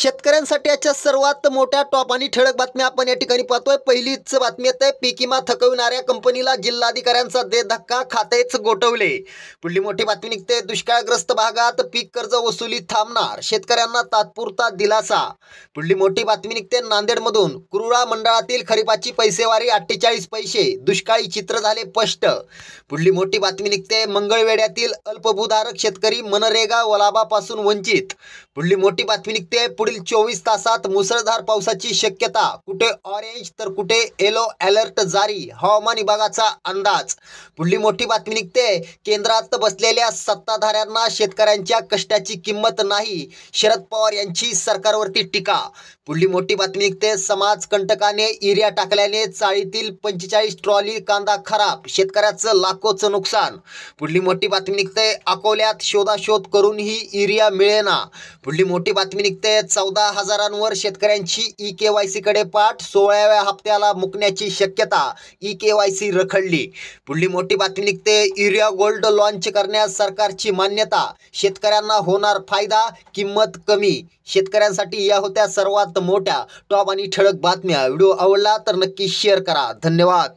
शेतकऱ्यांसाठी आजच्या सर्वात मोठ्या टॉप आणि ठळक बातम्या आपण या ठिकाणी पाहतोय। पहिलीच बातमी आहे, पीक विमा थकविणाऱ्या कंपनीला जिल्हाधिकाऱ्यांचा दे धक्का, खातेच गोठवले। पुढली मोठी बातमी निघते, दुष्काळग्रस्त भागात पीक कर्ज वसुली थांबणार, शेतकऱ्यांना तात्पुरता दिलासा। पुढली मोठी बातमी निघते, नांदेडमधून कुरुळा मंडळातील खरीपाची पैसेवारी 48 पैसे, दुष्काळी चित्र झाले स्पष्ट। पुढली मोठी बातमी निघते, मंगळवेढ्यातील अल्पभूधारक शेतकरी मनरेगा लाभापासून वंचित। पुढली मोठी बातमी निघते, पुढील 24 तासात मुसळधार पावसाची शक्यता, कुठे ऑरेंज तर कुठे येलो अलर्ट जारी, हवामान विभागाचा अंदाज। पुढली मोठी बातमी निघते, केंद्रात बसलेल्या सत्ताधाऱ्यांना शेतकऱ्यांच्या कष्टाची किंमत नाही, शरद पवार यांची सरकारवरती टीका। पुढली मोठी बातमी निघते, समाजकंटकाने युरिया टाकल्याने चाळीतील 45 ट्रॉली कांदा खराब, शेतकऱ्याचं लाखोचं नुकसान। पुढली मोठी बातमी निघते, अकोल्यात शोधाशोध करूनही युरिया मिळेना। पुढली मोठी बातमी निघते, 14,000वर शेतकऱ्यांची ई-केवायसी कडे पाठ, 16व्या हप्त्याला मुकण्याची शक्यता, ई-केवायसी रखडली। पुढली मोठी बातमी निघते, युरिया गोल्ड लॉन्च करण्यास सरकारची मान्यता, शेतकऱ्यांना होणार फायदा, किंमत कमी। शेतकऱ्यांसाठी या होत्या सर्वात मोठ्या टॉप आणि ठळक बातम्या। व्हिडिओ आवडला तर नक्की शेअर करा। धन्यवाद।